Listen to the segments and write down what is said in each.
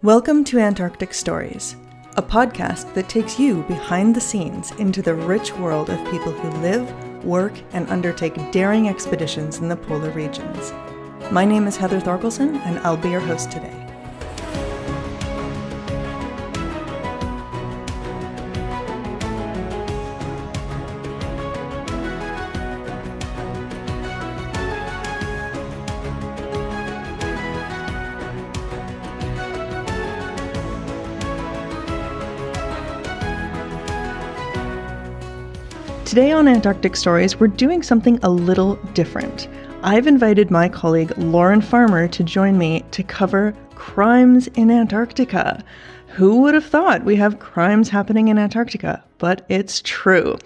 Welcome to Antarctic Stories, a podcast that takes you behind the scenes into the rich world of people who live, work, and undertake daring expeditions in the polar regions. My name is Heather Thorkelson, and I'll be your host today. Today on Antarctic Stories, we're doing something a little different. I've invited my colleague Lauren Farmer to join me to cover crimes in Antarctica. Who would have thought we have crimes happening in Antarctica? But it's true.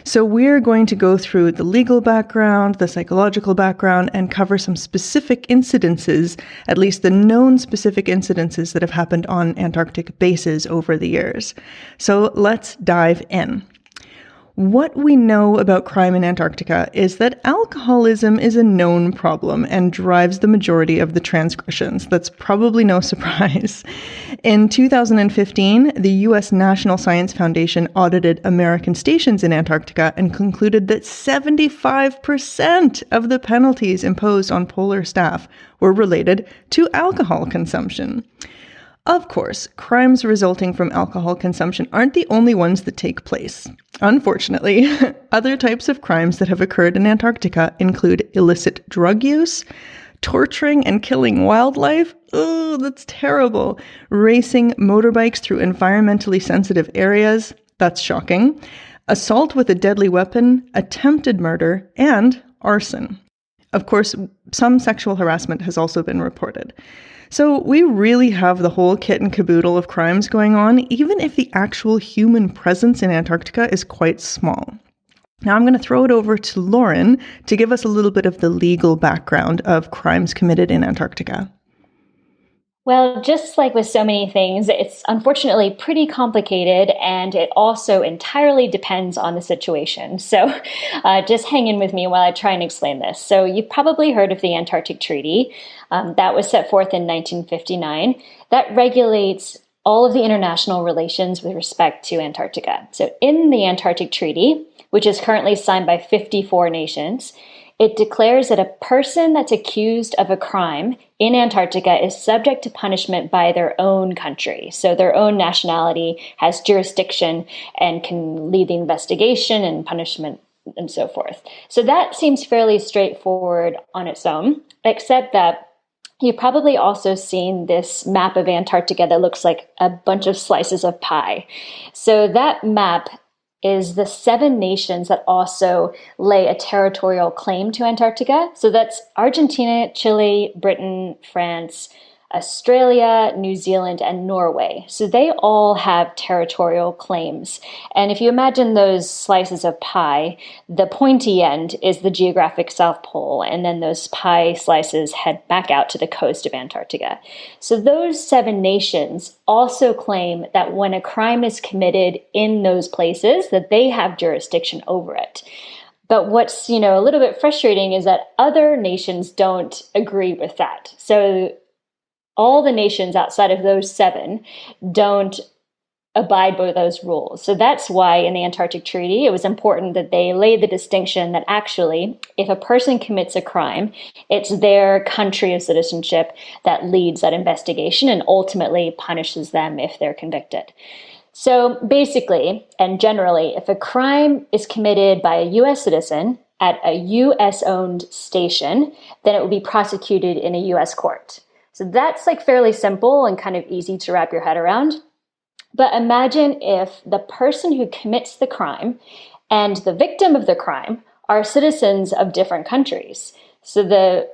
So we're going to go through the legal background, the psychological background, and cover some specific incidences, at least the known specific incidences that have happened on Antarctic bases over the years. So let's dive in. What we know about crime in Antarctica is that alcoholism is a known problem and drives the majority of the transgressions. That's probably no surprise. In 2015, the U.S. National Science Foundation audited American stations in Antarctica and concluded that 75% of the penalties imposed on polar staff were related to alcohol consumption. Of course, crimes resulting from alcohol consumption aren't the only ones that take place. Unfortunately, other types of crimes that have occurred in Antarctica include illicit drug use, torturing and killing wildlife, that's terrible, racing motorbikes through environmentally sensitive areas, that's shocking, assault with a deadly weapon, attempted murder, and arson. Of course, some sexual harassment has also been reported. So we really have the whole kit and caboodle of crimes going on, even if the actual human presence in Antarctica is quite small. Now I'm going to throw it over to Lauren to give us a little bit of the legal background of crimes committed in Antarctica. Well, just like with so many things, it's unfortunately pretty complicated, and it also entirely depends on the situation. So just hang in with me while I try and explain this. So you've probably heard of the Antarctic Treaty. That was set forth in 1959. That regulates all of the international relations with respect to Antarctica. So in the Antarctic Treaty, which is currently signed by 54 nations, it declares that a person that's accused of a crime in Antarctica is subject to punishment by their own country. So their own nationality has jurisdiction and can lead the investigation and punishment and so forth. So that seems fairly straightforward on its own, except that you've probably also seen this map of Antarctica that looks like a bunch of slices of pie. So that map is the 7 nations that also lay a territorial claim to Antarctica. So that's Argentina, Chile, Britain, France, Australia, New Zealand, and Norway. So they all have territorial claims. And if you imagine those slices of pie, the pointy end is the geographic South Pole, and then those pie slices head back out to the coast of Antarctica. So those 7 nations also claim that when a crime is committed in those places, that they have jurisdiction over it. But what's, a little bit frustrating is that other nations don't agree with that. So all the nations outside of those 7 don't abide by those rules. So that's why in the Antarctic Treaty, it was important that they lay the distinction that actually, if a person commits a crime, it's their country of citizenship that leads that investigation and ultimately punishes them if they're convicted. So basically, and generally, if a crime is committed by a U.S. citizen at a U.S.-owned station, then it will be prosecuted in a U.S. court. So that's fairly simple and kind of easy to wrap your head around. But imagine if the person who commits the crime and the victim of the crime are citizens of different countries. So the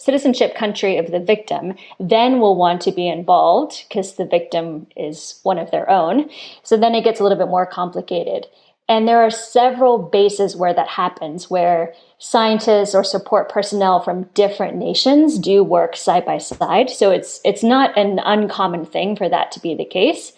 citizenship country of the victim then will want to be involved because the victim is one of their own. So then it gets a little bit more complicated. And there are several bases where that happens, where scientists or support personnel from different nations do work side by side. So it's not an uncommon thing for that to be the case.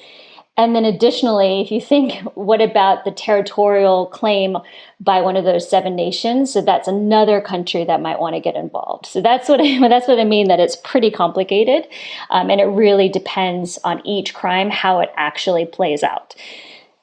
And then additionally, if you think, what about the territorial claim by one of those 7 nations? So that's another country that might want to get involved. So that's what I mean, that it's pretty complicated. And it really depends on each crime, how it actually plays out.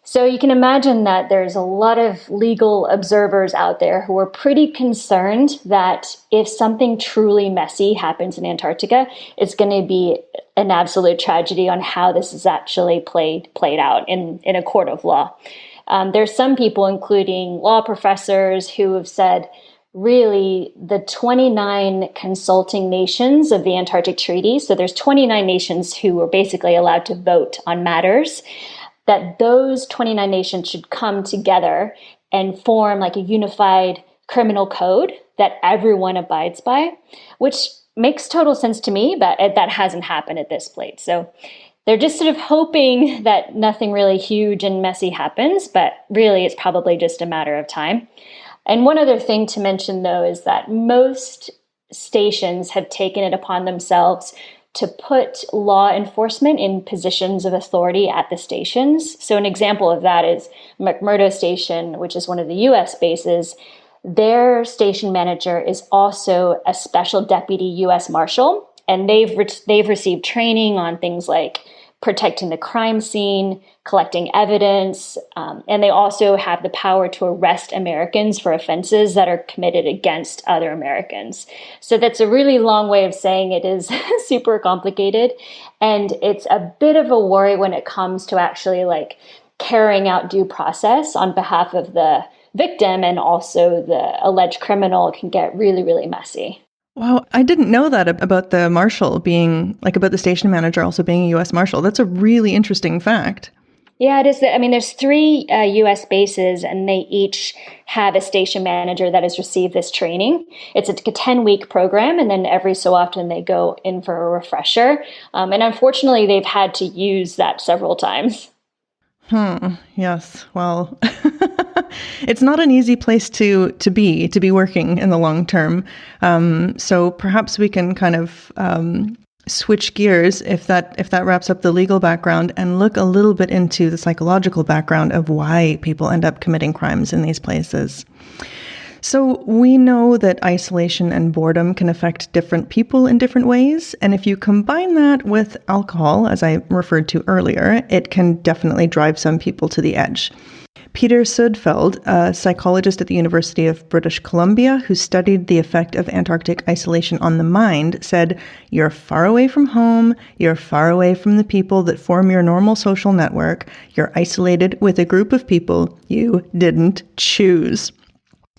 So you can imagine that there's a lot of legal observers out there who are pretty concerned that if something truly messy happens in Antarctica, it's going to be an absolute tragedy on how this is actually played out in a court of law. There's some people, including law professors, who have said, really, the 29 consulting nations of the Antarctic Treaty, so there's 29 nations who were basically allowed to vote on matters, that those 29 nations should come together and form like a unified criminal code that everyone abides by, which makes total sense to me, but that hasn't happened at this point. So they're just sort of hoping that nothing really huge and messy happens, but really it's probably just a matter of time. And one other thing to mention, though, is that most stations have taken it upon themselves to put law enforcement in positions of authority at the stations. So an example of that is McMurdo Station, which is one of the U.S. bases. Their station manager is also a special deputy U.S. Marshal, and they've received training on things like protecting the crime scene, collecting evidence, and they also have the power to arrest Americans for offenses that are committed against other Americans. So that's a really long way of saying it is super complicated, and it's a bit of a worry when it comes to actually like carrying out due process on behalf of the victim, and also the alleged criminal can get really, really messy. Wow, I didn't know that about the marshal being, like about the station manager also being a U.S. marshal. That's a really interesting fact. Yeah, it is. I mean, there's 3 U.S. bases, and they each have a station manager that has received this training. It's a 10-week program, and then every so often they go in for a refresher. And unfortunately, they've had to use that several times. Yes. Well, it's not an easy place to be working in the long term. So perhaps we can kind of switch gears if that wraps up the legal background and look a little bit into the psychological background of why people end up committing crimes in these places. So we know that isolation and boredom can affect different people in different ways. And if you combine that with alcohol, as I referred to earlier, it can definitely drive some people to the edge. Peter Sudfeld, a psychologist at the University of British Columbia who studied the effect of Antarctic isolation on the mind, said, "You're far away from home, you're far away from the people that form your normal social network, you're isolated with a group of people you didn't choose."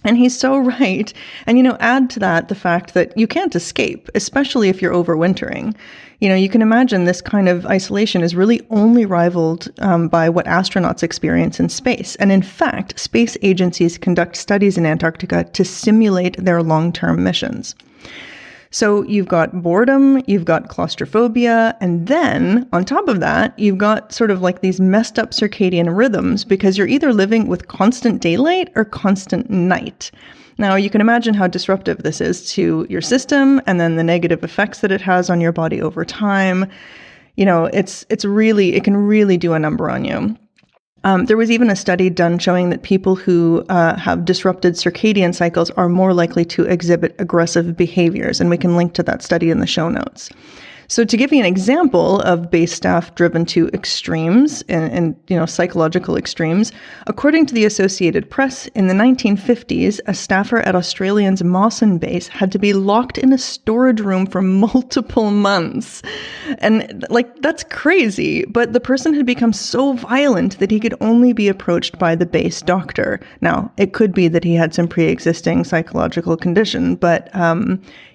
And he's so right. And, add to that the fact that you can't escape, especially if you're overwintering. You can imagine this kind of isolation is really only rivaled by what astronauts experience in space. And in fact, space agencies conduct studies in Antarctica to simulate their long-term missions. So you've got boredom, you've got claustrophobia, and then on top of that, you've got sort of like these messed up circadian rhythms because you're either living with constant daylight or constant night. Now, you can imagine how disruptive this is to your system and then the negative effects that it has on your body over time. It can really do a number on you. There was even a study done showing that people who have disrupted circadian cycles are more likely to exhibit aggressive behaviors, and we can link to that study in the show notes. So to give you an example of base staff driven to extremes and psychological extremes, according to the Associated Press, in the 1950s, a staffer at Australian's Mawson base had to be locked in a storage room for multiple months. And that's crazy, but the person had become so violent that he could only be approached by the base doctor. Now, it could be that he had some pre-existing psychological condition, but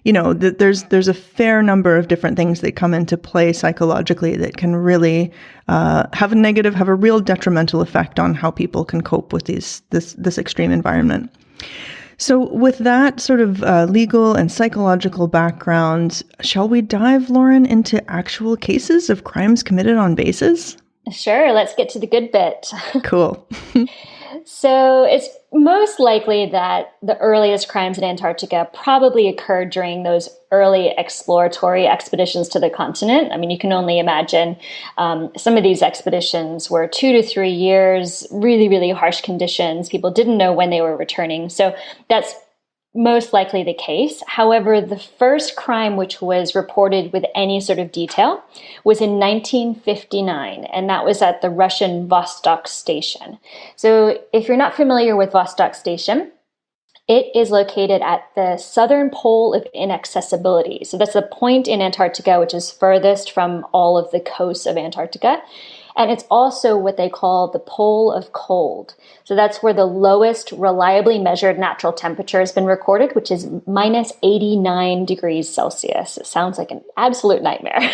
there's a fair number of different things that come into play psychologically that can really have a real detrimental effect on how people can cope with this extreme environment. So with that sort of legal and psychological background, shall we dive, Lauren, into actual cases of crimes committed on bases? Sure, let's get to the good bit. Cool. So it's most likely that the earliest crimes in Antarctica probably occurred during those early exploratory expeditions to the continent. I mean, you can only imagine some of these expeditions were 2 to 3 years, really, really harsh conditions. People didn't know when they were returning. So that's most likely the case. However, the first crime which was reported with any sort of detail was in 1959, and that was at the Russian Vostok Station. So if you're not familiar with Vostok Station, it is located at the southern pole of inaccessibility. So that's the point in Antarctica which is furthest from all of the coasts of Antarctica. And it's also what they call the pole of cold. So that's where the lowest reliably measured natural temperature has been recorded, which is minus 89 degrees Celsius. It sounds like an absolute nightmare.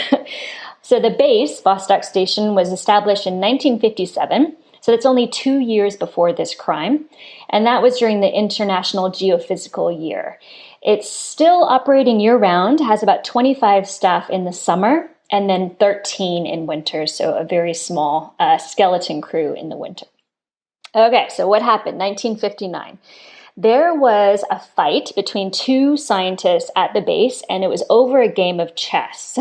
So the base, Vostok Station, was established in 1957. So that's only 2 years before this crime. And that was during the International Geophysical Year. It's still operating year-round, has about 25 staff in the summer, and then 13 in winter, so a very small skeleton crew in the winter. Okay, so what happened? 1959. There was a fight between two scientists at the base, and it was over a game of chess.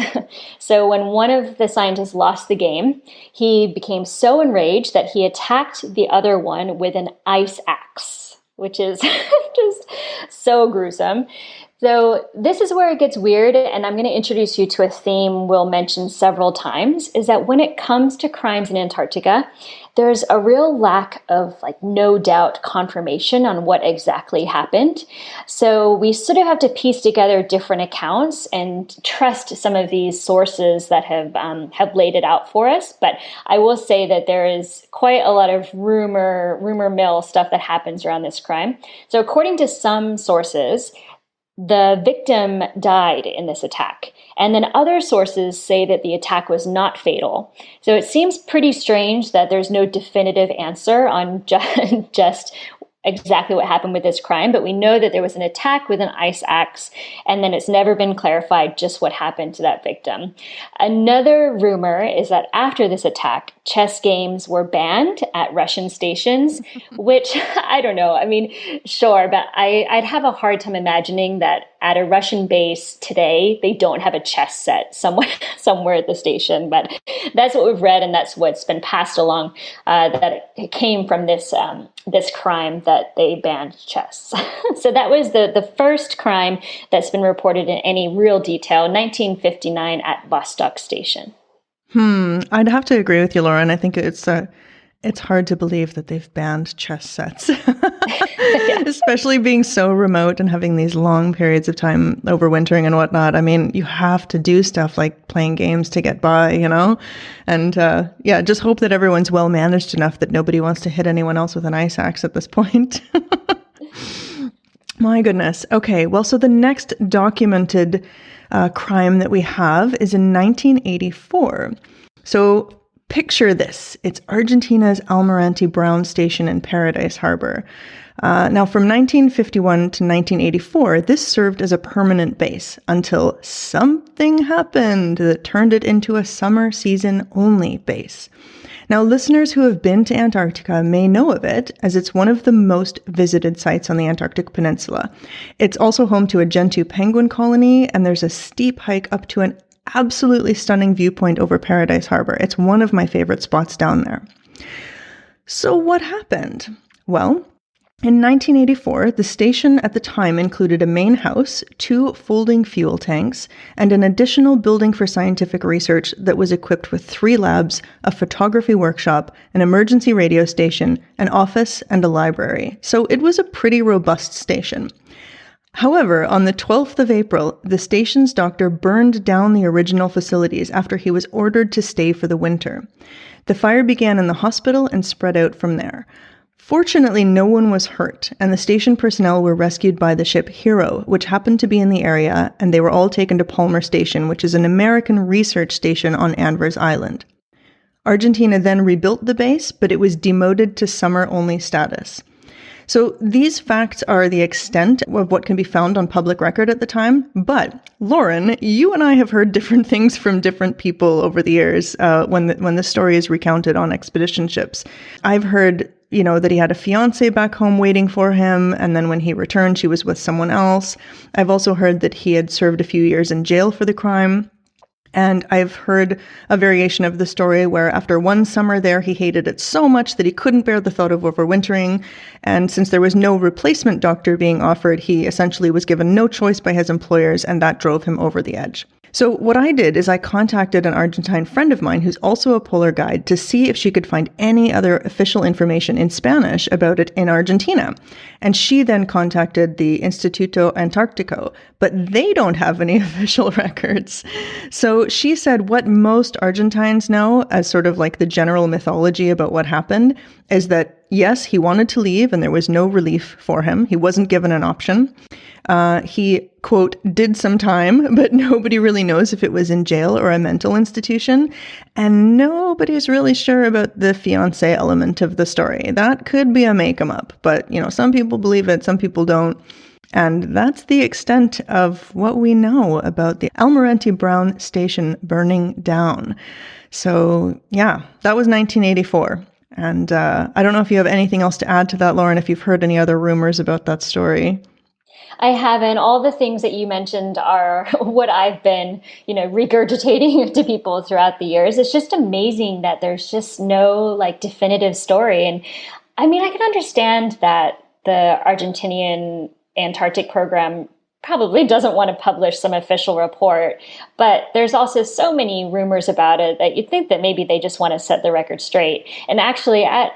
So when one of the scientists lost the game, he became so enraged that he attacked the other one with an ice axe, which is just so gruesome. So this is where it gets weird, and I'm going to introduce you to a theme we'll mention several times, is that when it comes to crimes in Antarctica, there's a real lack of no doubt confirmation on what exactly happened. So we sort of have to piece together different accounts and trust some of these sources that have laid it out for us. But I will say that there is quite a lot of rumor mill stuff that happens around this crime. So according to some sources, the victim died in this attack. And then other sources say that the attack was not fatal. So it seems pretty strange that there's no definitive answer on just exactly what happened with this crime, but we know that there was an attack with an ice axe, and then it's never been clarified just what happened to that victim. Another rumor is that after this attack, chess games were banned at Russian stations, which I don't know. I mean, sure, but I'd have a hard time imagining that at a Russian base today, they don't have a chess set somewhere at the station. But that's what we've read, and that's what's been passed along, that it came from this crime that they banned chess. So that was the first crime that's been reported in any real detail, 1959 at Vostok Station. I'd have to agree with you, Lauren. I think it's hard to believe that they've banned chess sets, especially being so remote and having these long periods of time overwintering and whatnot. I mean, you have to do stuff like playing games to get by, and just hope that everyone's well managed enough that nobody wants to hit anyone else with an ice axe at this point. My goodness. Okay, well, so the next documented crime that we have is in 1984. So picture this. It's Argentina's Almirante Brown Station in Paradise Harbor. Now, from 1951 to 1984, this served as a permanent base until something happened that turned it into a summer season only base. Now, listeners who have been to Antarctica may know of it, as it's one of the most visited sites on the Antarctic Peninsula. It's also home to a Gentoo penguin colony, and there's a steep hike up to an absolutely stunning viewpoint over Paradise Harbor. It's one of my favorite spots down there. So what happened? Well, in 1984, the station at the time included a main house, 2 folding fuel tanks, and an additional building for scientific research that was equipped with 3 labs, a photography workshop, an emergency radio station, an office, and a library. So it was a pretty robust station. However, on the 12th of April, the station's doctor burned down the original facilities after he was ordered to stay for the winter. The fire began in the hospital and spread out from there. Fortunately, no one was hurt, and the station personnel were rescued by the ship Hero, which happened to be in the area, and they were all taken to Palmer Station, which is an American research station on Anvers Island. Argentina then rebuilt the base, but it was demoted to summer-only status. So these facts are the extent of what can be found on public record at the time. But Lauren, you and I have heard different things from different people over the years when the story is recounted on expedition ships. I've heard that he had a fiance back home waiting for him. And then when he returned, she was with someone else. I've also heard that he had served a few years in jail for the crime. And I've heard a variation of the story where after one summer there, he hated it so much that he couldn't bear the thought of overwintering. And since there was no replacement doctor being offered, he essentially was given no choice by his employers, and that drove him over the edge. So what I did is I contacted an Argentine friend of mine who's also a polar guide to see if she could find any other official information in Spanish about it in Argentina. And she then contacted the Instituto Antarctico, but they don't have any official records. So she said what most Argentines know as sort of like the general mythology about what happened is that, yes, he wanted to leave and there was no relief for him. He wasn't given an option. He, quote, did some time, but nobody really knows if it was in jail or a mental institution. And nobody's really sure about the fiancé element of the story. That could be a make-em-up, but, some people believe it, some people don't. And that's the extent of what we know about the Almirante Brown Station burning down. So, yeah, that was 1984. And I don't know if you have anything else to add to that, Lauren, if you've heard any other rumors about that story. I haven't. All the things that you mentioned are what I've been, regurgitating to people throughout the years. It's just amazing that there's just no definitive story. And I mean, I can understand that the Argentinian Antarctic program probably doesn't want to publish some official report, but there's also so many rumors about it that you'd think that maybe they just want to set the record straight. And actually at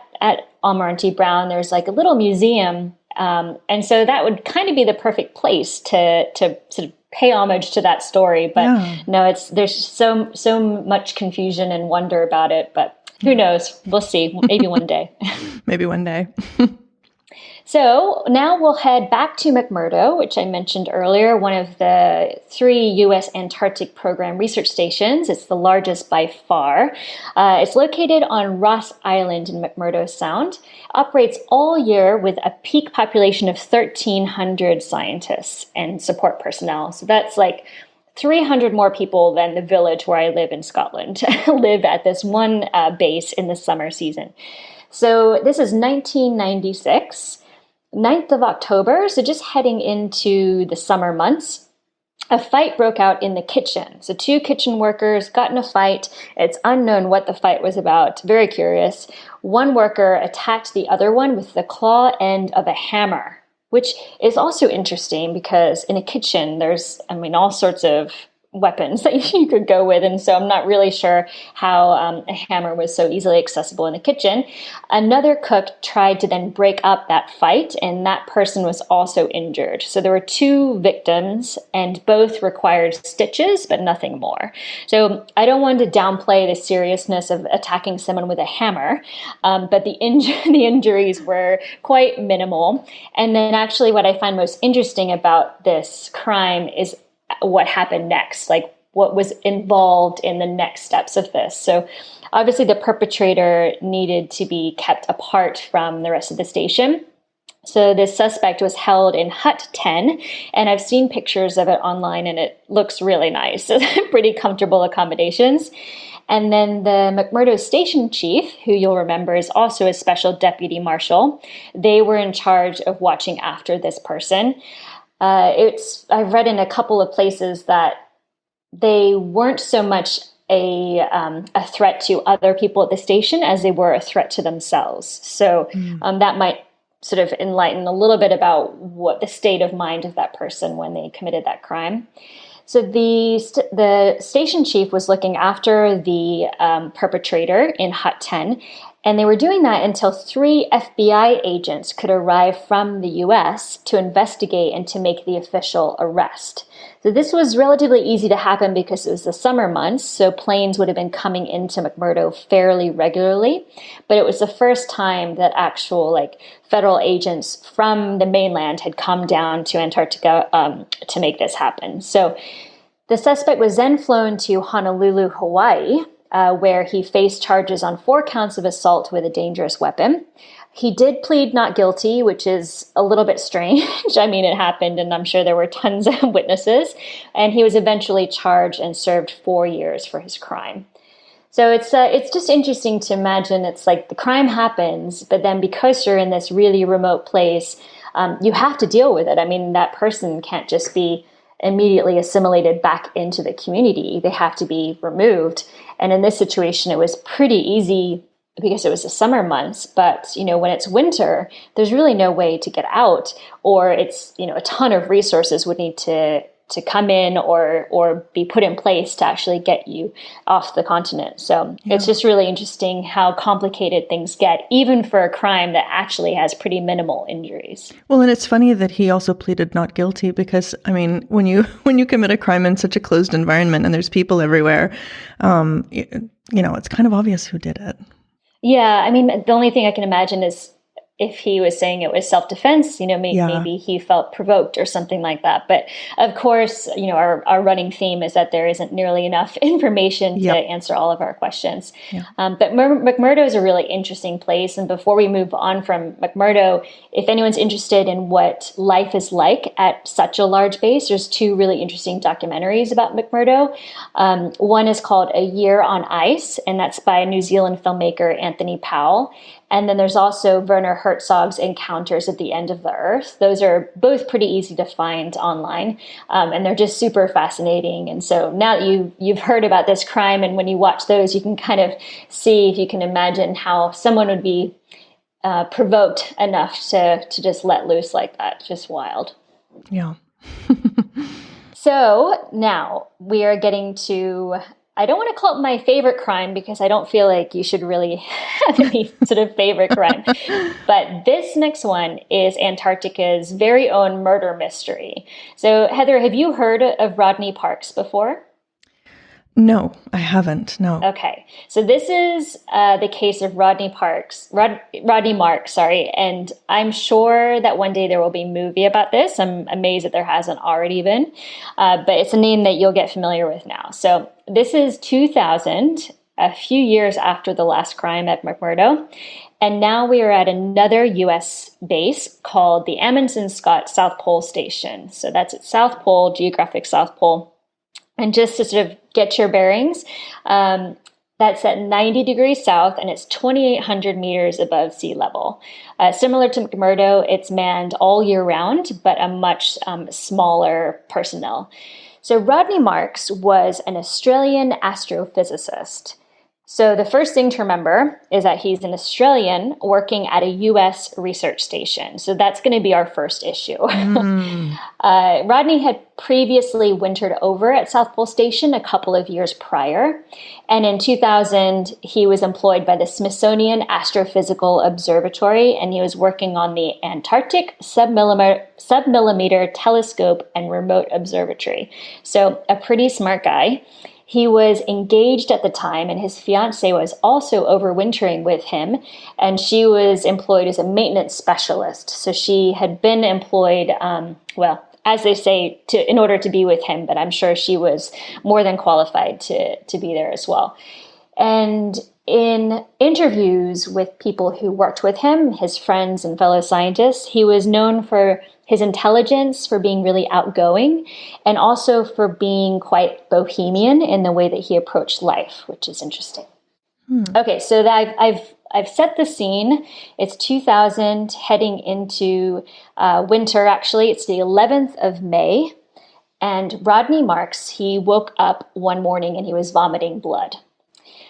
Almirante Brown, there's a little museum. And so that would kind of be the perfect place to sort of pay homage to that story. But no, there's so much confusion and wonder about it, but who knows? We'll see. Maybe one day. Maybe one day. So now we'll head back to McMurdo, which I mentioned earlier, one of the 3 U.S. Antarctic Program research stations. It's the largest by far. It's located on Ross Island in McMurdo Sound. Operates all year with a peak population of 1,300 scientists and support personnel. So that's 300 more people than the village where I live in Scotland live at this one base in the summer season. So this is 1996. 9th of October, so just heading into the summer months, a fight broke out in the kitchen. So 2 kitchen workers got in a fight. It's unknown what the fight was about. Very curious. One worker attacked the other one with the claw end of a hammer, which is also interesting because in a kitchen, there's, all sorts of weapons that you could go with. And so I'm not really sure how a hammer was so easily accessible in the kitchen. Another cook tried to then break up that fight, and that person was also injured. So there were 2 victims, and both required stitches, but nothing more. So I don't want to downplay the seriousness of attacking someone with a hammer, but the injuries were quite minimal. And then actually what I find most interesting about this crime is what happened next, what was involved in the next steps of this. So obviously the perpetrator needed to be kept apart from the rest of the station. So this suspect was held in Hut 10, and I've seen pictures of it online, and it looks really nice. Pretty comfortable accommodations. And then the McMurdo station chief, who you'll remember is also a special deputy marshal, they were in charge of watching after this person. I've read in a couple of places that they weren't so much a threat to other people at the station as they were a threat to themselves. So that might sort of enlighten a little bit about what the state of mind of that person when they committed that crime. So the station chief was looking after the perpetrator in Hut 10, and they were doing that until 3 FBI agents could arrive from the US to investigate and to make the official arrest. So this was relatively easy to happen because it was the summer months, so planes would have been coming into McMurdo fairly regularly. But it was the first time that actual federal agents from the mainland had come down to Antarctica to make this happen. So the suspect was then flown to Honolulu, Hawaii, where he faced charges on 4 counts of assault with a dangerous weapon. He did plead not guilty, which is a little bit strange. It happened, and I'm sure there were tons of witnesses. And he was eventually charged and served 4 years for his crime. So it's just interesting to imagine. It's like the crime happens, but then because you're in this really remote place, you have to deal with it. I mean, that person can't just be immediately assimilated back into the community. They have to be removed. And in this situation, it was pretty easy because it was the summer months. But, when it's winter, there's really no way to get out, or it's, a ton of resources would need to come in or be put in place to actually get you off the continent. So It's just really interesting how complicated things get, even for a crime that actually has pretty minimal injuries. Well, and it's funny that he also pleaded not guilty because, I mean, when you commit a crime in such a closed environment and there's people everywhere, it's kind of obvious who did it. Yeah, I mean, the only thing I can imagine is if he was saying it was self-defense, maybe he felt provoked or something like that. But of course, our running theme is that there isn't nearly enough information to answer all of our questions. Yeah. But McMurdo is a really interesting place. And before we move on from McMurdo, if anyone's interested in what life is like at such a large base, there's two really interesting documentaries about McMurdo. One is called A Year on Ice, and that's by New Zealand filmmaker Anthony Powell. And then there's also Werner Herzog's Encounters at the End of the Earth. Those are both pretty easy to find online, and they're just super fascinating. And so now that you've heard about this crime, and when you watch those, you can kind of see if you can imagine how someone would be provoked enough to just let loose like that. Just wild. Yeah. So now we are getting to... I don't want to call it my favorite crime because I don't feel like you should really have any sort of favorite crime. But this next one is Antarctica's very own murder mystery. So, Heather, have you heard of Rodney Parks before? No, I haven't. No. Okay. So this is the case of Rodney Marks, and I'm sure that one day there will be a movie about this. I'm amazed that there hasn't already been, but it's a name that you'll get familiar with now. So this is 2000, a few years after the last crime at McMurdo, and now we are at another U.S. base called the Amundsen-Scott South Pole Station. So that's at South Pole, geographic South Pole. And just to sort of get your bearings, that's at 90 degrees south, and it's 2,800 meters above sea level. Similar to McMurdo, it's manned all year round, but a much smaller personnel. So Rodney Marks was an Australian astrophysicist. So the first thing to remember is that he's an Australian working at a U.S. research station. So that's going to be our first issue. Rodney had previously wintered over at South Pole Station a couple of years prior. And in 2000, he was employed by the Smithsonian Astrophysical Observatory, and he was working on the Antarctic Submillimeter Telescope and Remote Observatory. So a pretty smart guy. He was engaged at the time, and his fiancée was also overwintering with him, and she was employed as a maintenance specialist. So she had been employed, as they say, in order to be with him, but I'm sure she was more than qualified to be there as well. And in interviews with people who worked with him, his friends and fellow scientists, he was known for his intelligence, for being really outgoing, and also for being quite bohemian in the way that he approached life, which is interesting. Okay, so I've set the scene. It's 2000, heading into winter, actually. It's the 11th of May, and Rodney Marks, he woke up one morning and he was vomiting blood.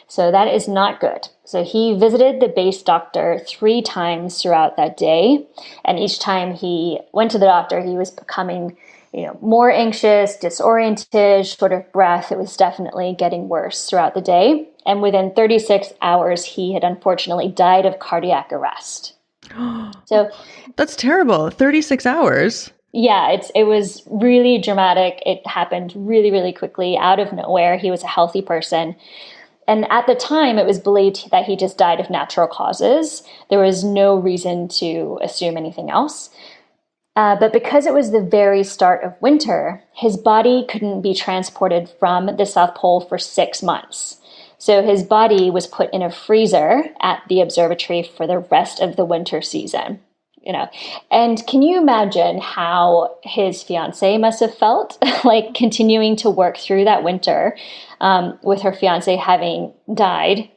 So that is not good. So he visited the base doctor 3 times throughout that day. And each time he went to the doctor, he was becoming, more anxious, disoriented, short of breath. It was definitely getting worse throughout the day. And within 36 hours, he had unfortunately died of cardiac arrest. So that's terrible. 36 hours. Yeah, it was really dramatic. It happened really, really quickly out of nowhere. He was a healthy person. And at the time, it was believed that he just died of natural causes. There was no reason to assume anything else. But because it was the very start of winter, his body couldn't be transported from the South Pole for 6 months. So his body was put in a freezer at the observatory for the rest of the winter season. And can you imagine how his fiance must have felt like continuing to work through that winter with her fiance having died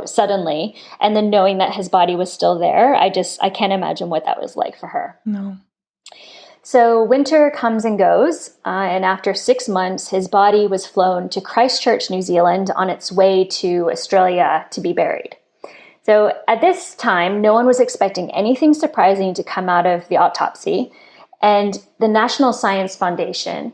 suddenly, and then knowing that his body was still there? I can't imagine what that was like for her. No. So winter comes and goes, and after 6 months, his body was flown to Christchurch, New Zealand, on its way to Australia to be buried. So at this time, no one was expecting anything surprising to come out of the autopsy, and the National Science Foundation,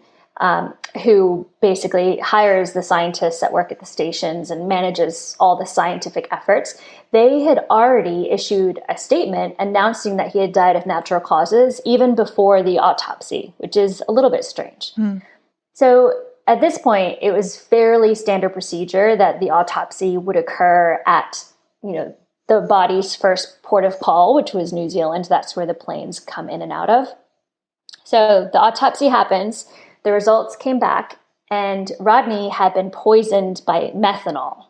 who basically hires the scientists that work at the stations and manages all the scientific efforts, they had already issued a statement announcing that he had died of natural causes even before the autopsy, which is a little bit strange. So at this point, it was fairly standard procedure that the autopsy would occur at, the body's first port of call, which was New Zealand. That's where the planes come in and out of. So the autopsy happens, the results came back, and Rodney had been poisoned by methanol.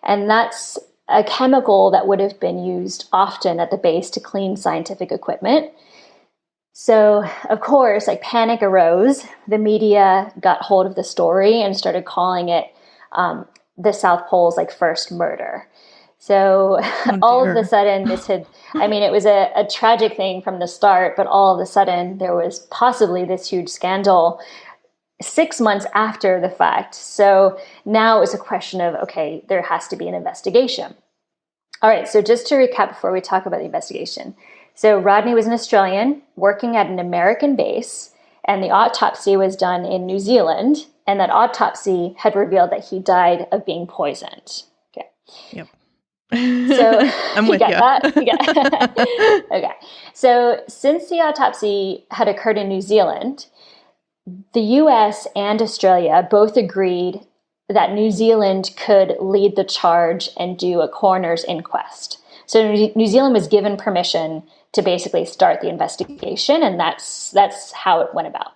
And that's a chemical that would have been used often at the base to clean scientific equipment. So, of course, panic arose. The media got hold of the story and started calling it the South Pole's first murder. So all of a sudden it was a tragic thing from the start, but all of a sudden there was possibly this huge scandal 6 months after the fact. So now it was a question of, okay, there has to be an investigation. All right, so just to recap before we talk about the investigation. So Rodney was an Australian working at an American base, and the autopsy was done in New Zealand, and that autopsy had revealed that he died of being poisoned. Okay. Yep. So I'm with you. That? Yeah. Okay. So since the autopsy had occurred in New Zealand, the US and Australia both agreed that New Zealand could lead the charge and do a coroner's inquest. So New Zealand was given permission to basically start the investigation, and that's how it went about.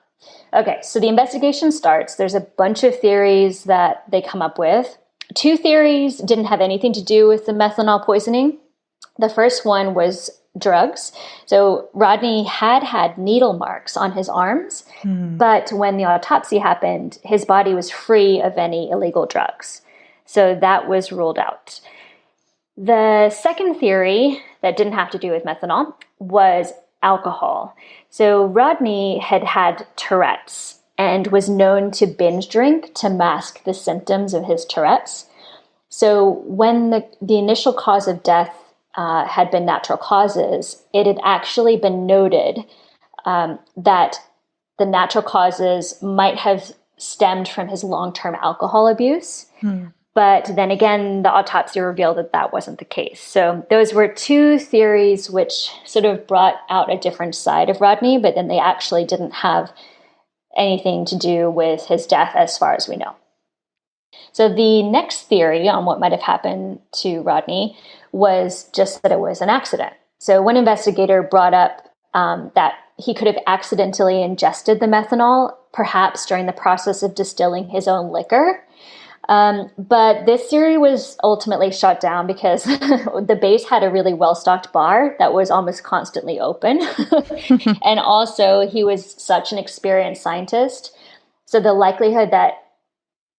Okay, so the investigation starts. There's a bunch of theories that they come up with. 2 theories didn't have anything to do with the methanol poisoning. The first one was drugs. So Rodney had needle marks on his arms, but when the autopsy happened, his body was free of any illegal drugs. So that was ruled out. The second theory that didn't have to do with methanol was alcohol. So Rodney had Tourette's and was known to binge drink to mask the symptoms of his Tourette's. So when the initial cause of death had been natural causes, it had actually been noted that the natural causes might have stemmed from his long-term alcohol abuse. But then again, the autopsy revealed that that wasn't the case. So those were 2 theories which sort of brought out a different side of Rodney, but then they actually didn't have anything to do with his death as far as we know. So the next theory on what might have happened to Rodney was just that it was an accident. So one investigator brought up that he could have accidentally ingested the methanol, perhaps during the process of distilling his own liquor. But this theory was ultimately shot down because the base had a really well-stocked bar that was almost constantly open. And also he was such an experienced scientist. So the likelihood that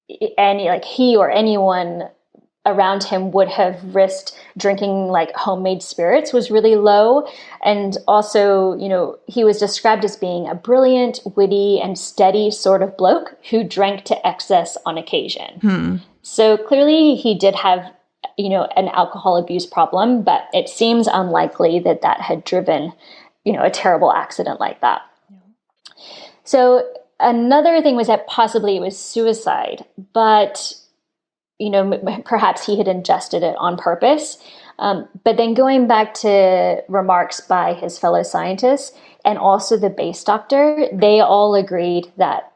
he or anyone around him would have risked drinking homemade spirits was really low. And also, he was described as being a brilliant, witty, and steady sort of bloke who drank to excess on occasion. So clearly he did have, an alcohol abuse problem, but it seems unlikely that that had driven, a terrible accident like that. So another thing was that possibly it was suicide, but perhaps he had ingested it on purpose. But then going back to remarks by his fellow scientists and also the base doctor, they all agreed that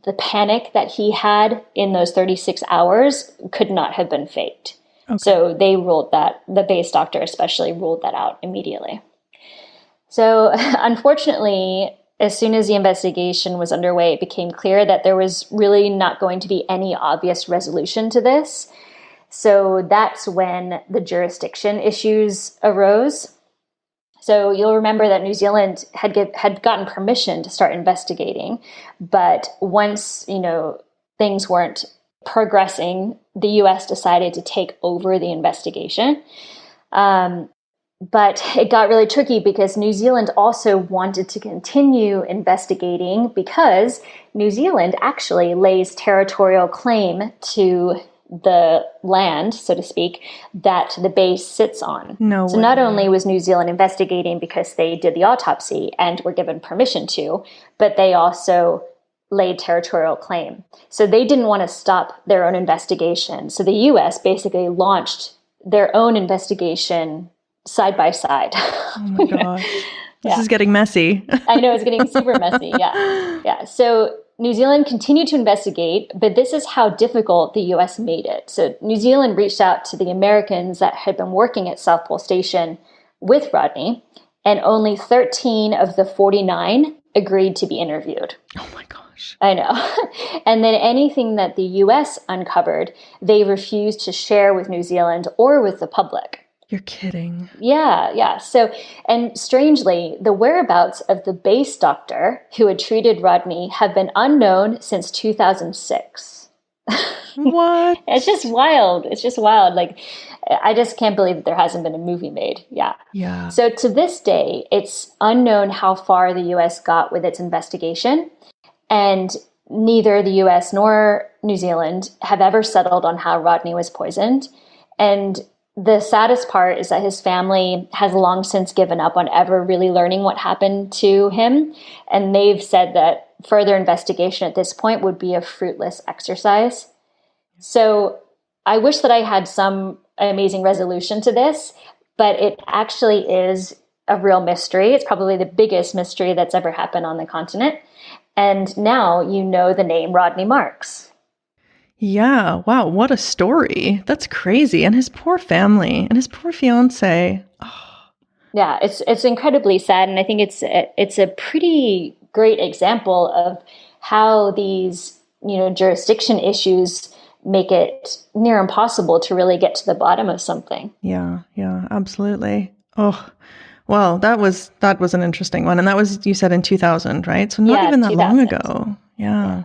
the panic that he had in those 36 hours could not have been faked. Okay. So they ruled that, the base doctor especially ruled that out immediately. So unfortunately, as soon as the investigation was underway, it became clear that there was really not going to be any obvious resolution to this. So that's when the jurisdiction issues arose. So you'll remember that New Zealand had gotten permission to start investigating, but once, things weren't progressing, the U.S. decided to take over the investigation. But it got really tricky because New Zealand also wanted to continue investigating because New Zealand actually lays territorial claim to the land, so to speak, that the base sits on. So not only was New Zealand investigating because they did the autopsy and were given permission to, but they also laid territorial claim. So they didn't want to stop their own investigation. So the U.S. basically launched their own investigation side by side. Oh my gosh. This is getting messy. I know, it's getting super messy. Yeah. So New Zealand continued to investigate, but this is how difficult the U.S. made it. So New Zealand reached out to the Americans that had been working at South Pole Station with Rodney, and only 13 of the 49 agreed to be interviewed. Oh my gosh. I know. And then anything that the U.S. uncovered, they refused to share with New Zealand or with the public. You're kidding. Yeah. So, and strangely, the whereabouts of the base doctor who had treated Rodney have been unknown since 2006. What? It's just wild. Like, I just can't believe that there hasn't been a movie made. Yeah. So to this day, it's unknown how far the U.S. got with its investigation. And neither the U.S. nor New Zealand have ever settled on how Rodney was poisoned. And the saddest part is that his family has long since given up on ever really learning what happened to him. And they've said that further investigation at this point would be a fruitless exercise. So I wish that I had some amazing resolution to this, but it actually is a real mystery. It's probably the biggest mystery that's ever happened on the continent. And now you know the name Rodney Marks. Yeah. Wow. What a story. That's crazy. And his poor family and his poor fiance. Oh. Yeah, it's incredibly sad. And I think it's a pretty great example of how these, jurisdiction issues make it near impossible to really get to the bottom of something. Yeah, absolutely. Oh, well, that was an interesting one. And that was, you said, in 2000, right? So not even that 2000. long ago. Yeah.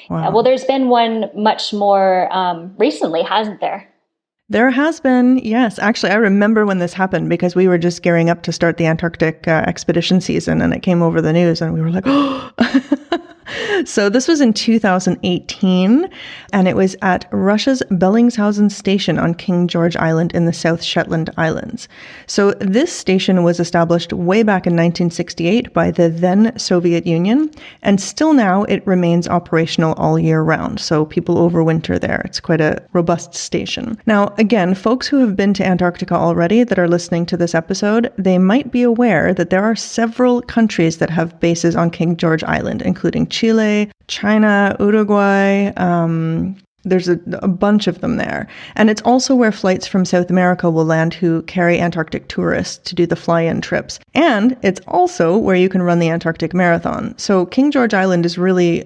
Wow. Well, there's been one much more recently, hasn't there? There has been, yes. Actually, I remember when this happened because we were just gearing up to start the Antarctic expedition season, and it came over the news, and we were like, oh. So this was in 2018, and it was at Russia's Bellingshausen Station on King George Island in the South Shetland Islands. So this station was established way back in 1968 by the then Soviet Union, and still now it remains operational all year round. So people overwinter there. It's quite a robust station. Now, again, folks who have been to Antarctica already that are listening to this episode, they might be aware that there are several countries that have bases on King George Island, including Chile, China, Uruguay. There's a bunch of them there. And it's also where flights from South America will land who carry Antarctic tourists to do the fly-in trips. And it's also where you can run the Antarctic Marathon. So King George Island is really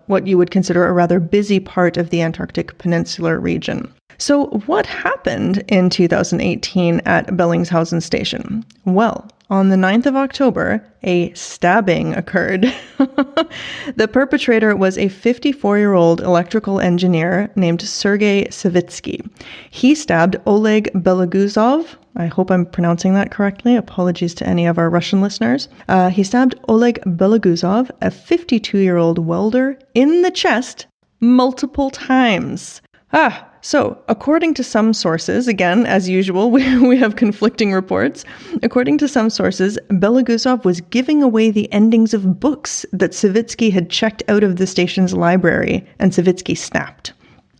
what you would consider a rather busy part of the Antarctic Peninsula region. So what happened in 2018 at Bellingshausen Station? Well, on the 9th of October, a stabbing occurred. The perpetrator was a 54-year-old electrical engineer named Sergei Savitsky. He stabbed Oleg Beloguzov. I hope I'm pronouncing that correctly. Apologies to any of our Russian listeners. He stabbed Oleg Beloguzov, a 52-year-old welder, in the chest multiple times. So, according to some sources, again, as usual, we have conflicting reports. According to some sources, Beloguzov was giving away the endings of books that Savitsky had checked out of the station's library, and Savitsky snapped.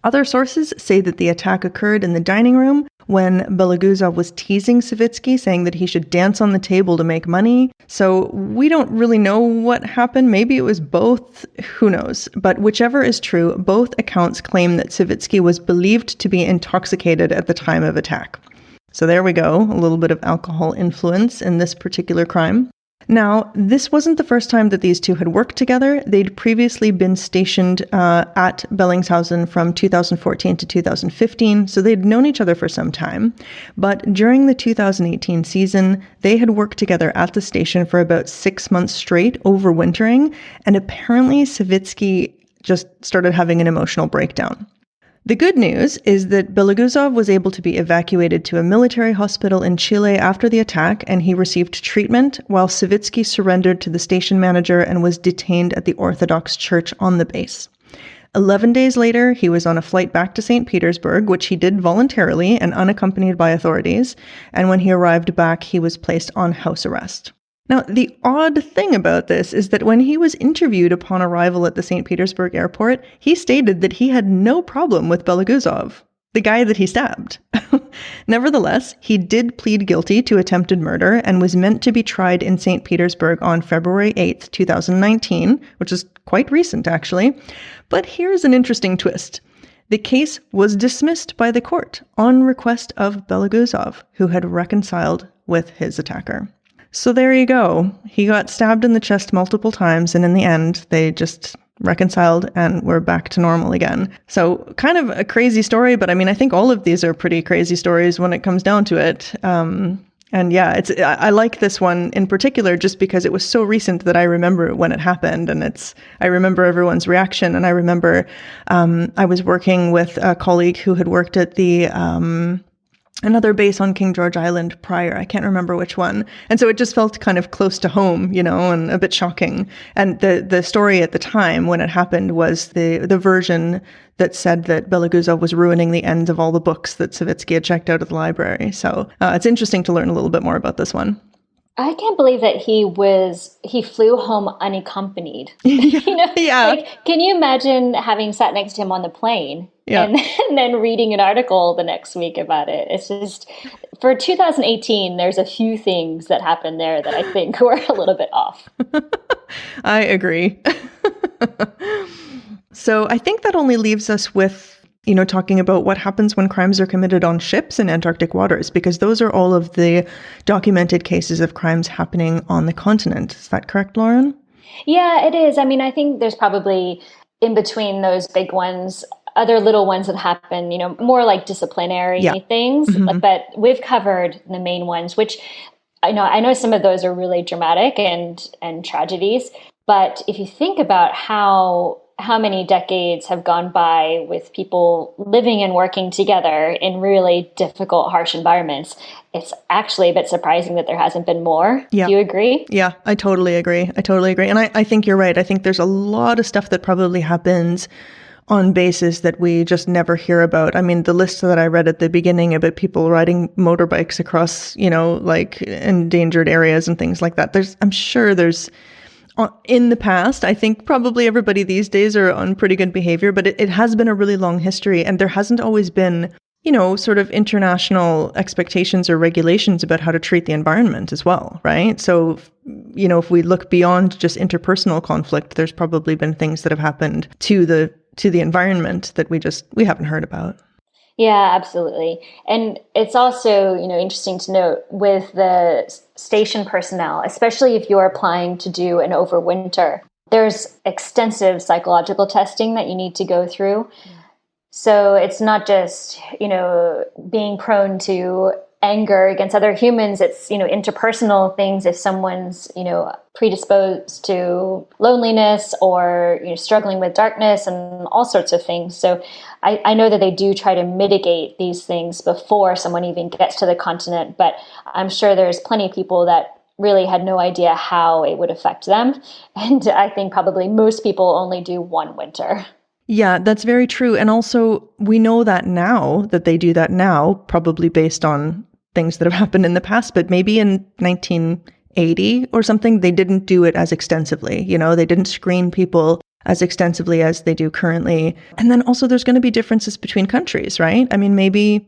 Other sources say that the attack occurred in the dining room when Beloguzov was teasing Savitsky, saying that he should dance on the table to make money. So we don't really know what happened. Maybe it was both. Who knows? But whichever is true, both accounts claim that Savitsky was believed to be intoxicated at the time of attack. So there we go, a little bit of alcohol influence in this particular crime. Now, this wasn't the first time that these two had worked together. They'd previously been stationed at Bellingshausen from 2014 to 2015, so they'd known each other for some time. But during the 2018 season, they had worked together at the station for about 6 months straight, overwintering, and apparently Savitsky just started having an emotional breakdown. The good news is that Belousov was able to be evacuated to a military hospital in Chile after the attack, and he received treatment, while Savitsky surrendered to the station manager and was detained at the Orthodox Church on the base. 11 days later, he was on a flight back to St. Petersburg, which he did voluntarily and unaccompanied by authorities, and when he arrived back, he was placed on house arrest. Now, the odd thing about this is that when he was interviewed upon arrival at the St. Petersburg airport, he stated that he had no problem with Belousov, the guy that he stabbed. Nevertheless, he did plead guilty to attempted murder and was meant to be tried in St. Petersburg on February 8th, 2019, which is quite recent, actually. But here's an interesting twist. The case was dismissed by the court on request of Belousov, who had reconciled with his attacker. So there you go. He got stabbed in the chest multiple times, and in the end, they just reconciled and were back to normal again. So kind of a crazy story, but I mean, I think all of these are pretty crazy stories when it comes down to it. And yeah, I like this one in particular just because it was so recent that I remember when it happened, and I remember everyone's reaction, and I remember I was working with a colleague who had worked at the another base on King George Island prior. I can't remember which one. And so it just felt kind of close to home, and a bit shocking. And the story at the time when it happened was the version that said that Belousov was ruining the ends of all the books that Savitsky had checked out of the library. So it's interesting to learn a little bit more about this one. I can't believe that he flew home unaccompanied. Yeah. Like, can you imagine having sat next to him on the plane yeah. and then reading an article the next week about it? It's just, for 2018, there's a few things that happened there that I think were a little bit off. I agree. So I think that only leaves us with talking about what happens when crimes are committed on ships in Antarctic waters, because those are all of the documented cases of crimes happening on the continent. Is that correct, Lauren? Yeah, it is. I mean, I think there's probably in between those big ones, other little ones that happen, more like disciplinary things. Mm-hmm. But we've covered the main ones, which I know some of those are really dramatic and tragedies. But if you think about how many decades have gone by with people living and working together in really difficult, harsh environments, it's actually a bit surprising that there hasn't been more. Yeah. Do you agree? Yeah, I totally agree. And I think you're right. I think there's a lot of stuff that probably happens on bases that we just never hear about. I mean, the list that I read at the beginning about people riding motorbikes across, like endangered areas and things like that. I'm sure there's in the past, I think probably everybody these days are on pretty good behavior, but it has been a really long history, and there hasn't always been, sort of international expectations or regulations about how to treat the environment as well, right? So, if we look beyond just interpersonal conflict, there's probably been things that have happened to the environment that we haven't heard about. Yeah, absolutely. And it's also, interesting to note with the station personnel, especially if you're applying to do an overwinter, there's extensive psychological testing that you need to go through. Yeah. So it's not just, being prone to anger against other humans. It's, interpersonal things. If someone's, predisposed to loneliness or, struggling with darkness and all sorts of things. So I know that they do try to mitigate these things before someone even gets to the continent, but I'm sure there's plenty of people that really had no idea how it would affect them. And I think probably most people only do one winter. Yeah, that's very true. And also, we know that they do that now, probably based on things that have happened in the past, but maybe in 1980 or something, they didn't do it as extensively. They didn't screen people as extensively as they do currently. And then also there's going to be differences between countries, right? I mean, maybe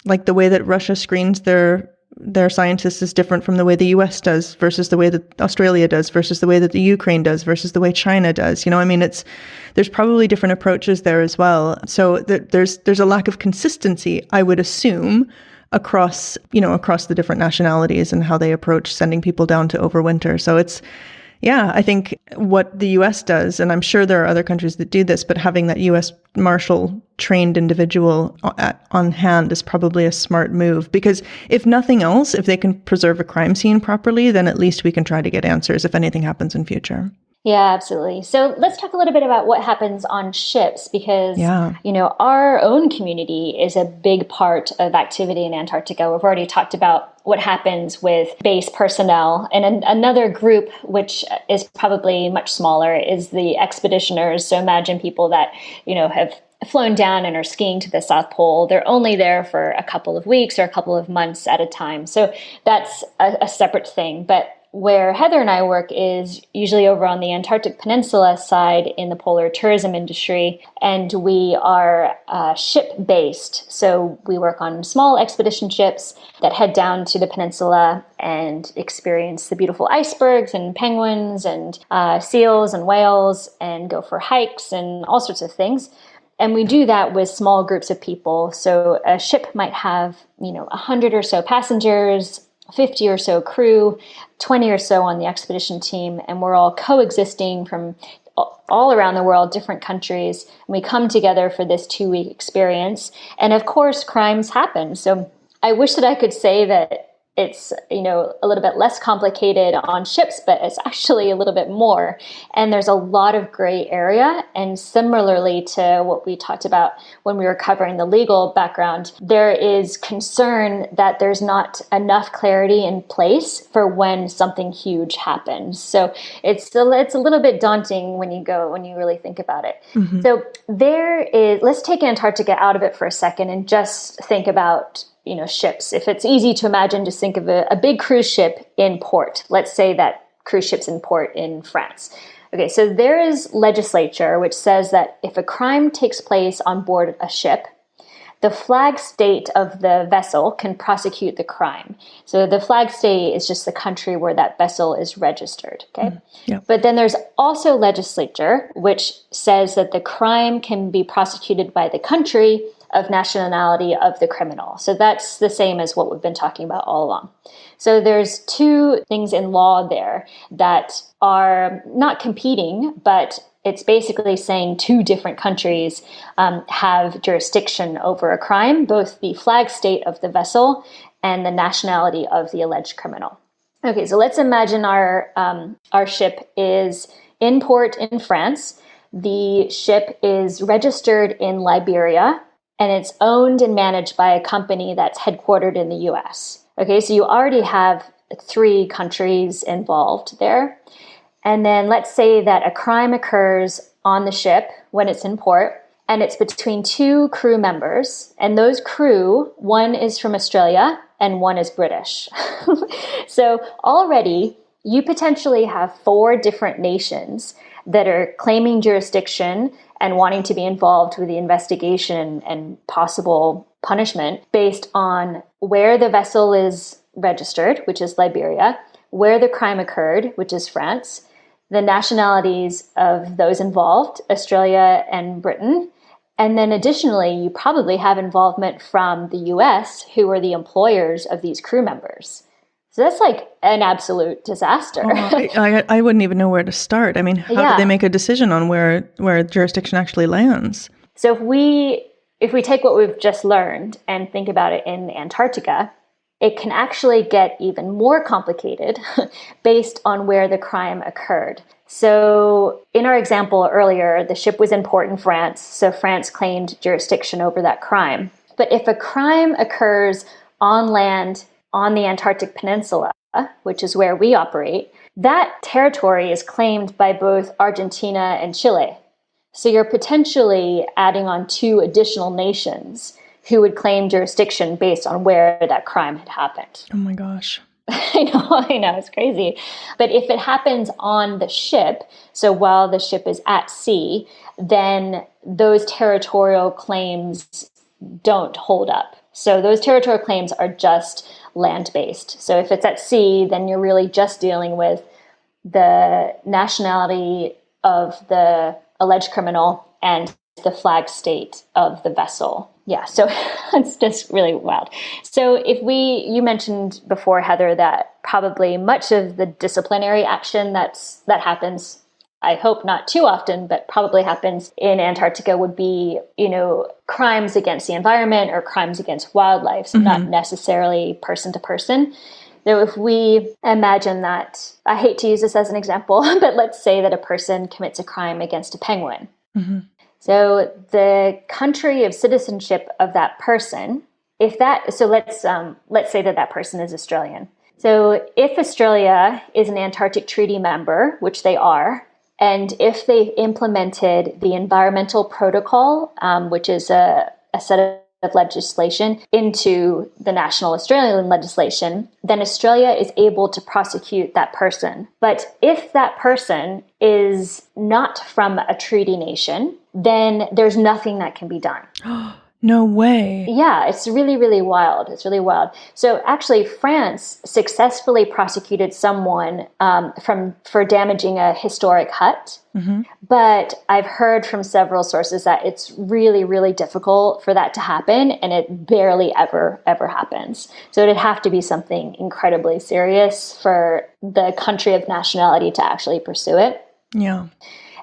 like the way that Russia screens their scientists is different from the way the US does versus the way that Australia does versus the way that the Ukraine does versus the way China does. I mean, there's probably different approaches there as well. So there's a lack of consistency, I would assume, across the different nationalities and how they approach sending people down to overwinter. So I think what the U.S. does, and I'm sure there are other countries that do this, but having that U.S. Marshal trained individual on hand is probably a smart move, because if nothing else, if they can preserve a crime scene properly, then at least we can try to get answers if anything happens in future. Yeah, absolutely. So let's talk a little bit about what happens on ships, because, our own community is a big part of activity in Antarctica. We've already talked about what happens with base personnel. And another group, which is probably much smaller, is the expeditioners. So imagine people that, have flown down and are skiing to the South Pole. They're only there for a couple of weeks or a couple of months at a time. So that's a separate thing. But where Heather and I work is usually over on the Antarctic Peninsula side in the polar tourism industry, and we are ship-based. So we work on small expedition ships that head down to the peninsula and experience the beautiful icebergs and penguins and seals and whales and go for hikes and all sorts of things. And we do that with small groups of people. So a ship might have, 100 or so passengers, 50 or so crew, 20 or so on the expedition team, and we're all coexisting from all around the world, different countries, and we come together for this 2-week experience. And of course, crimes happen. So I wish that I could say that it's, a little bit less complicated on ships, but it's actually a little bit more. And there's a lot of gray area. And similarly to what we talked about when we were covering the legal background, there is concern that there's not enough clarity in place for when something huge happens. So it's a little bit daunting when you really think about it. Mm-hmm. So let's take Antarctica out of it for a second and just think about ships. If it's easy to imagine, just think of a big cruise ship in port. Let's say that cruise ship's in port in France. Okay, so there is legislature which says that if a crime takes place on board a ship, the flag state of the vessel can prosecute the crime. So the flag state is just the country where that vessel is registered. Okay, yeah. But then there's also legislature which says that the crime can be prosecuted by the country of nationality of the criminal. So that's the same as what we've been talking about all along. So there's two things in law there that are not competing, but it's basically saying two different countries have jurisdiction over a crime, both the flag state of the vessel and the nationality of the alleged criminal. Okay, so let's imagine our ship is in port in France. The ship is registered in Liberia, and it's owned and managed by a company that's headquartered in the US. Okay, so you already have 3 countries involved there. And then let's say that a crime occurs on the ship when it's in port, and it's between 2 crew members. And those crew, one is from Australia and one is British. So already you potentially have 4 different nations that are claiming jurisdiction and wanting to be involved with the investigation and possible punishment based on where the vessel is registered, which is Liberia, where the crime occurred, which is France, the nationalities of those involved, Australia and Britain. And then additionally, you probably have involvement from the US, who are the employers of these crew members. So that's like an absolute disaster. I wouldn't even know where to start. I mean, how do they make a decision on where jurisdiction actually lands? So if we take what we've just learned and think about it in Antarctica, it can actually get even more complicated based on where the crime occurred. So in our example earlier, the ship was in port in France, so France claimed jurisdiction over that crime. But if a crime occurs on land on the Antarctic Peninsula, which is where we operate, that territory is claimed by both Argentina and Chile. So you're potentially adding on 2 additional nations who would claim jurisdiction based on where that crime had happened. Oh my gosh. I know, it's crazy. But if it happens on the ship, so while the ship is at sea, then those territorial claims don't hold up. So those territorial claims are just land-based. So if it's at sea, then you're really just dealing with the nationality of the alleged criminal and the flag state of the vessel. Yeah, so it's just really wild. So you mentioned before, Heather, that probably much of the disciplinary action that happens, I hope not too often, but probably happens in Antarctica would be, crimes against the environment or crimes against wildlife, so not necessarily person to person. So if we imagine that, I hate to use this as an example, but let's say that a person commits a crime against a penguin. Mm-hmm. So the country of citizenship of that person, let's say that person is Australian. So if Australia is an Antarctic Treaty member, which they are, and if they've implemented the environmental protocol, which is a set of legislation, into the national Australian legislation, then Australia is able to prosecute that person. But if that person is not from a treaty nation, then there's nothing that can be done. No way. Yeah, it's really, really wild. It's really wild. So actually, France successfully prosecuted someone for damaging a historic hut. Mm-hmm. But I've heard from several sources that it's really, really difficult for that to happen, and it barely ever happens. So it'd have to be something incredibly serious for the country of nationality to actually pursue it. Yeah.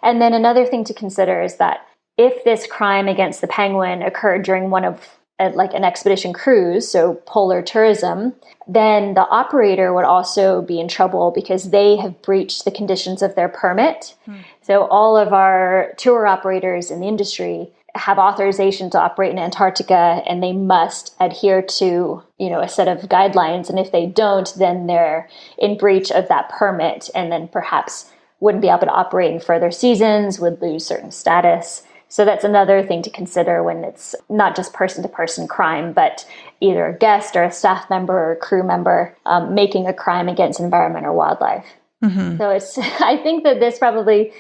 And then another thing to consider is that if this crime against the penguin occurred during one of an expedition cruise, so polar tourism, then the operator would also be in trouble because they have breached the conditions of their permit. So all of our tour operators in the industry have authorization to operate in Antarctica, and they must adhere to, a set of guidelines. And if they don't, then they're in breach of that permit, and then perhaps wouldn't be able to operate in further seasons, would lose certain status. So that's another thing to consider when it's not just person-to-person crime, but either a guest or a staff member or a crew member making a crime against environment or wildlife. Mm-hmm. So I think that this probably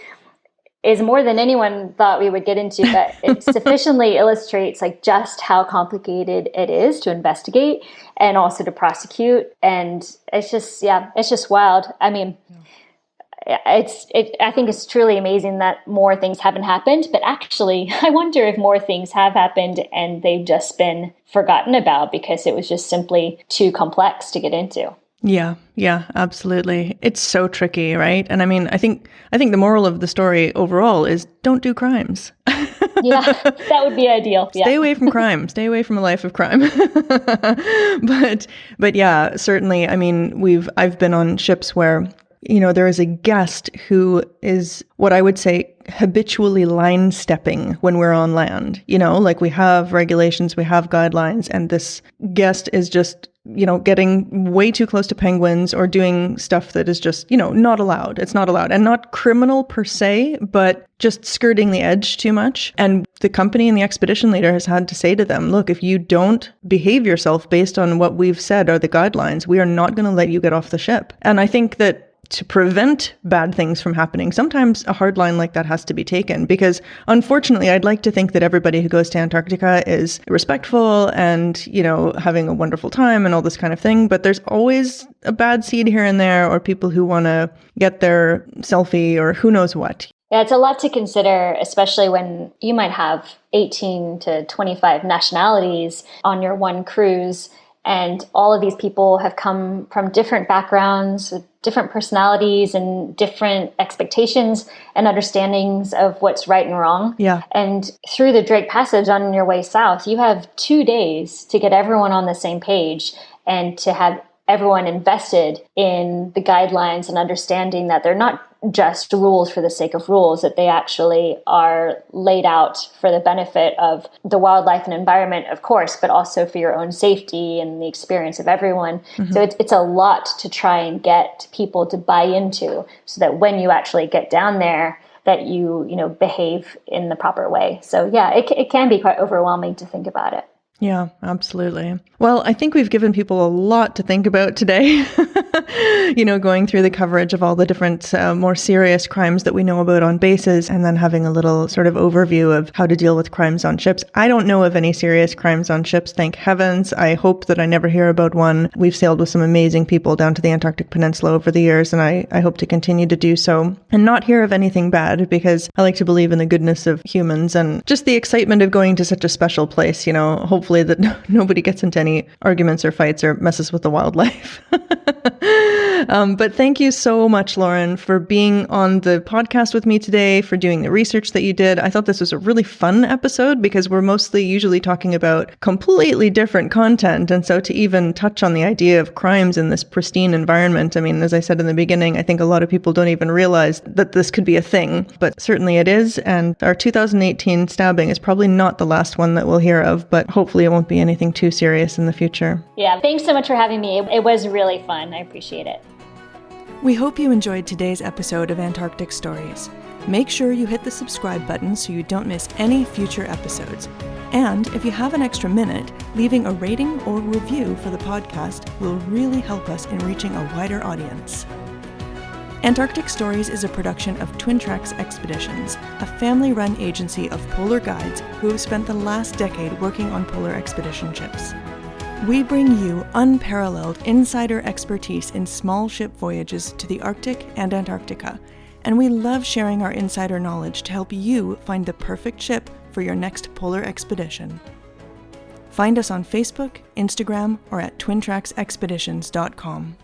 is more than anyone thought we would get into, but it sufficiently illustrates just how complicated it is to investigate and also to prosecute. And it's just wild. I mean, I think it's truly amazing that more things haven't happened, but actually I wonder if more things have happened and they've just been forgotten about because it was just simply too complex to get into. Yeah, absolutely. It's so tricky, right? And I mean, I think the moral of the story overall is don't do crimes. Yeah, that would be ideal. Yeah. Stay away from crime. Stay away from a life of crime. But yeah, certainly. I mean, I've been on ships where there is a guest who is what I would say habitually line stepping when we're on land. We have regulations, we have guidelines, and this guest is just, getting way too close to penguins or doing stuff that is just, not allowed. It's not allowed. And not criminal per se, but just skirting the edge too much. And the company and the expedition leader has had to say to them, look, if you don't behave yourself based on what we've said are the guidelines, we are not going to let you get off the ship. And I think that to prevent bad things from happening, sometimes a hard line like that has to be taken, because unfortunately, I'd like to think that everybody who goes to Antarctica is respectful and, having a wonderful time and all this kind of thing. But there's always a bad seed here and there, or people who want to get their selfie or who knows what. Yeah, it's a lot to consider, especially when you might have 18 to 25 nationalities on your one cruise. And all of these people have come from different backgrounds, with different personalities and different expectations and understandings of what's right and wrong. Yeah. And through the Drake Passage on your way south, you have 2 days to get everyone on the same page and to have everyone invested in the guidelines and understanding that they're not just rules for the sake of rules, that they actually are laid out for the benefit of the wildlife and environment, of course, but also for your own safety and the experience of everyone. Mm-hmm. So it's a lot to try and get people to buy into so that when you actually get down there, that you behave in the proper way. So yeah, it can be quite overwhelming to think about it. Yeah, absolutely. Well, I think we've given people a lot to think about today. Going through the coverage of all the different more serious crimes that we know about on bases, and then having a little sort of overview of how to deal with crimes on ships. I don't know of any serious crimes on ships, thank heavens. I hope that I never hear about one. We've sailed with some amazing people down to the Antarctic Peninsula over the years, and I hope to continue to do so and not hear of anything bad, because I like to believe in the goodness of humans and just the excitement of going to such a special place. Hopefully that nobody gets into any arguments or fights or messes with the wildlife. But thank you so much, Lauren, for being on the podcast with me today, for doing the research that you did. I thought this was a really fun episode because we're mostly usually talking about completely different content. And so to even touch on the idea of crimes in this pristine environment, I mean, as I said in the beginning, I think a lot of people don't even realize that this could be a thing, but certainly it is. And our 2018 stabbing is probably not the last one that we'll hear of, but hopefully it won't be anything too serious in the future. Yeah, thanks so much for having me. It was really fun. I appreciate it. We hope you enjoyed today's episode of Antarctic Stories. Make sure you hit the subscribe button so you don't miss any future episodes. And if you have an extra minute, leaving a rating or review for the podcast will really help us in reaching a wider audience. Antarctic Stories is a production of Twin Tracks Expeditions, a family-run agency of polar guides who have spent the last decade working on polar expedition ships. We bring you unparalleled insider expertise in small ship voyages to the Arctic and Antarctica, and we love sharing our insider knowledge to help you find the perfect ship for your next polar expedition. Find us on Facebook, Instagram, or at twintracksexpeditions.com.